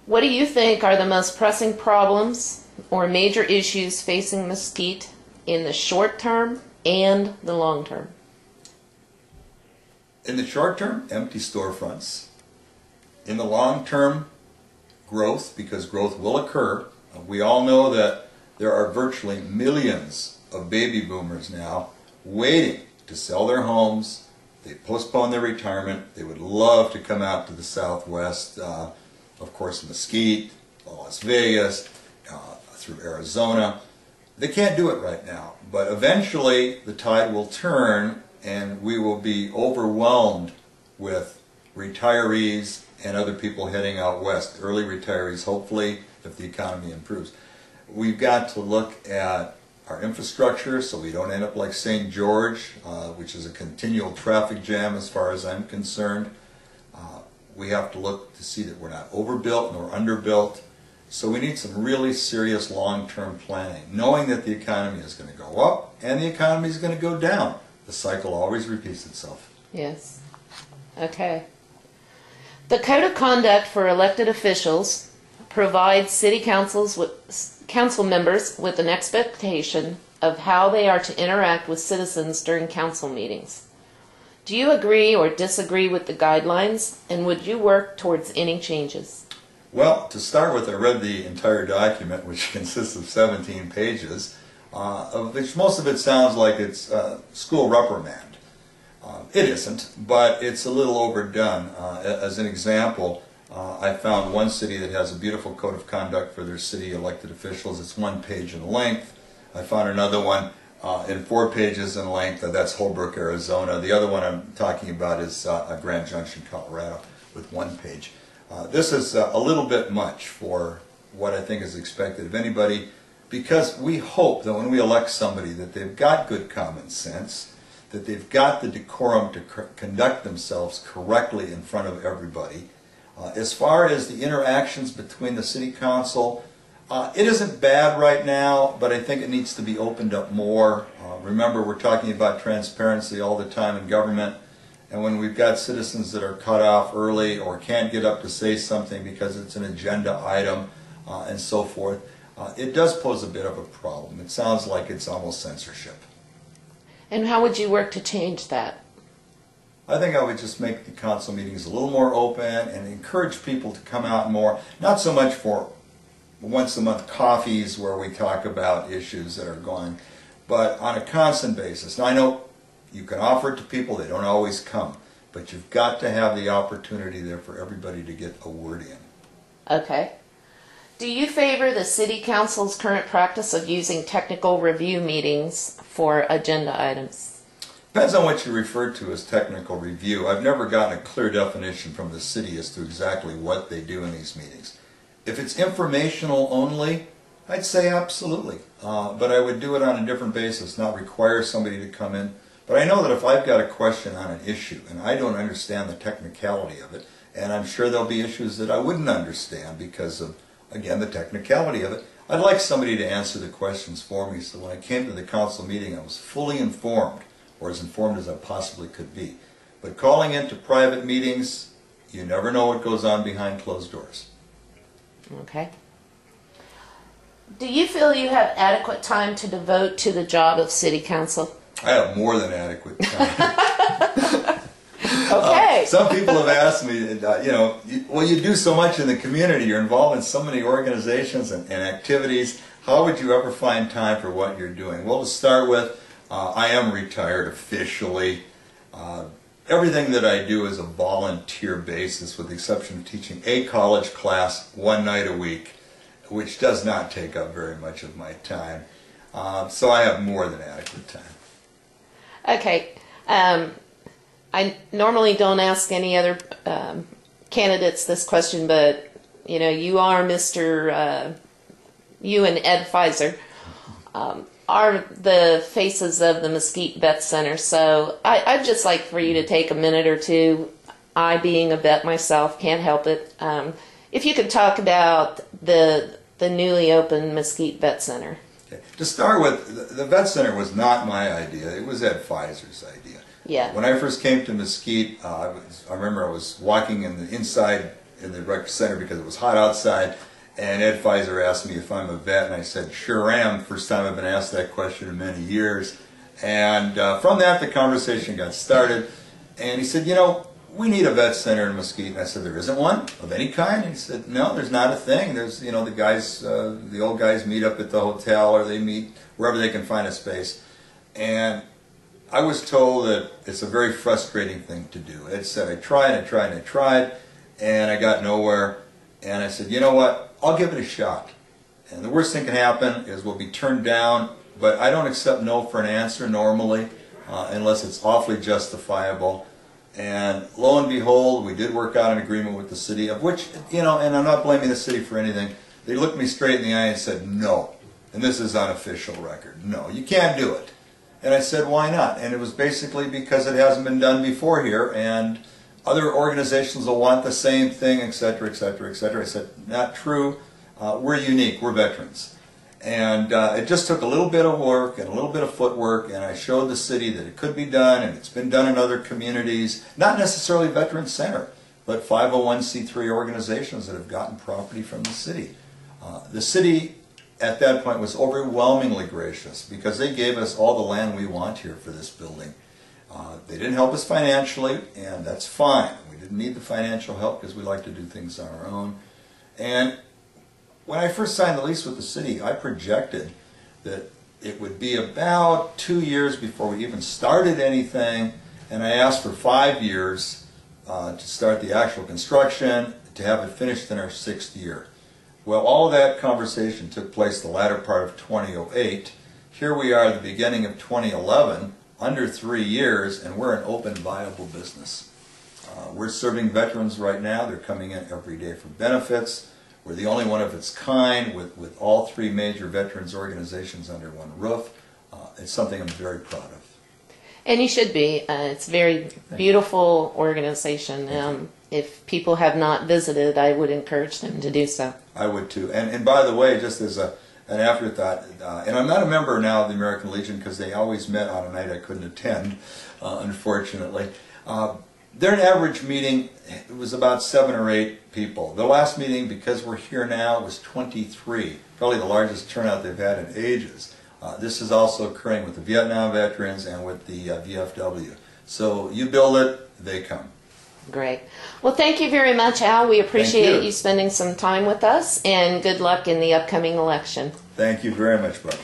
What do you think are the most pressing problems or major issues facing Mesquite in the short term and the long term? In the short term, empty storefronts. In the long term, growth, because growth will occur. We all know that there are virtually millions of baby boomers now waiting to sell their homes. They postpone their retirement. They would love to come out to the Southwest, of course Mesquite, Las Vegas, through Arizona. They can't do it right now, but eventually the tide will turn and we will be overwhelmed with retirees and other people heading out west, early retirees hopefully, if the economy improves. We've got to look at our infrastructure so we don't end up like St. George, which is a continual traffic jam as far as I'm concerned. We have to look to see that we're not overbuilt nor underbuilt. So we need some really serious long-term planning, knowing that the economy is going to go up and the economy is going to go down. The cycle always repeats itself. Yes. Okay. The Code of Conduct for elected officials provides city council members with an expectation of how they are to interact with citizens during council meetings. Do you agree or disagree with the guidelines, and would you work towards any changes? Well, to start with, I read the entire document, which consists of 17 pages, of which most of it sounds like it's school reprimand. It isn't, but it's a little overdone. As an example, I found one city that has a beautiful code of conduct for their city elected officials. It's 1 page in length. I found another one in 4 pages in length. That's Holbrook, Arizona. The other one I'm talking about is Grand Junction, Colorado, with 1 page. This is a little bit much for what I think is expected of anybody, because we hope that when we elect somebody that they've got good common sense, that they've got the decorum to conduct themselves correctly in front of everybody. As far as the interactions between the city council, it isn't bad right now, but I think it needs to be opened up more. Remember, we're talking about transparency all the time in government, and when we've got citizens that are cut off early or can't get up to say something because it's an agenda item and so forth, it does pose a bit of a problem. It sounds like it's almost censorship. And how would you work to change that? I think I would just make the council meetings a little more open and encourage people to come out more, not so much for once a month coffees where we talk about issues that are going, but on a constant basis. Now I know you can offer it to people, they don't always come, but you've got to have the opportunity there for everybody to get a word in. Okay. Do you favor the City Council's current practice of using technical review meetings for agenda items? Depends on what you refer to as technical review. I've never gotten a clear definition from the city as to exactly what they do in these meetings. If it's informational only, I'd say absolutely. But I would do it on a different basis, not require somebody to come in. But I know that if I've got a question on an issue and I don't understand the technicality of it, and I'm sure there'll be issues that I wouldn't understand because of, again, the technicality of it, I'd like somebody to answer the questions for me so when I came to the council meeting I was fully informed, or as informed as I possibly could be. But calling into private meetings, you never know what goes on behind closed doors. Okay. Do you feel you have adequate time to devote to the job of City Council? I have more than adequate time. Okay. Some people have asked me, well, you do so much in the community, you're involved in so many organizations and activities, how would you ever find time for what you're doing? Well, to start with, I am retired officially. Everything that I do is a volunteer basis, with the exception of teaching a college class 1 night a week, which does not take up very much of my time. So I have more than adequate time. Okay. I normally don't ask any other candidates this question, but you are Mr. You and Ed Pfizer are the faces of the Mesquite Vet Center. So I'd just like for you to take a minute or two. I, being a vet myself, can't help it. If you could talk about the newly opened Mesquite Vet Center. Okay. To start with, the Vet Center was not my idea. It was Ed Pfizer's idea. Yeah. When I first came to Mesquite, I remember I was walking in the inside in the rec center because it was hot outside, and Ed Pfizer asked me if I'm a vet, and I said, sure am. First time I've been asked that question in many years. And from that, the conversation got started, and he said, you know, we need a vet center in Mesquite. And I said, there isn't one of any kind? And he said, no, there's not a thing. There's, you know, the guys, the old guys meet up at the hotel, or they meet wherever they can find a space. And I was told that it's a very frustrating thing to do. Ed said, I tried, and I got nowhere. And I said, you know what? I'll give it a shot. And the worst thing can happen is we'll be turned down, but I don't accept no for an answer normally, unless it's awfully justifiable. And lo and behold, we did work out an agreement with the city, of which, you know, and I'm not blaming the city for anything. They looked me straight in the eye and said, no. And this is on official record. No, you can't do it. And I said, why not? And it was basically because it hasn't been done before here, and other organizations will want the same thing, etc., etc., etc. I said, not true. We're unique. We're veterans. And it just took a little bit of work and a little bit of footwork, and I showed the city that it could be done, and it's been done in other communities, not necessarily Veteran Center, but 501c3 organizations that have gotten property from the city. The city at that point was overwhelmingly gracious because they gave us all the land we want here for this building. They didn't help us financially, and that's fine. We didn't need the financial help because we like to do things on our own. And when I first signed the lease with the city, I projected that it would be about 2 years before we even started anything, and I asked for 5 years to start the actual construction, to have it finished in our 6th year. Well, all of that conversation took place the latter part of 2008. Here we are at the beginning of 2011, under 3 years, and we're an open, viable business. We're serving veterans right now. They're coming in every day for benefits. We're the only one of its kind with all 3 major veterans organizations under one roof. It's something I'm very proud of. And you should be. It's a very beautiful organization. If people have not visited, I would encourage them to do so. I would too. And by the way, just as an afterthought, and I'm not a member now of the American Legion because they always met on a night I couldn't attend, unfortunately. Their average meeting, it was about 7 or 8 people. The last meeting, because we're here now, was 23. Probably the largest turnout they've had in ages. This is also occurring with the Vietnam veterans and with the VFW. So you build it, they come. Great. Well, thank you very much, Al. We appreciate you spending some time with us, and good luck in the upcoming election. Thank you very much, Barbara.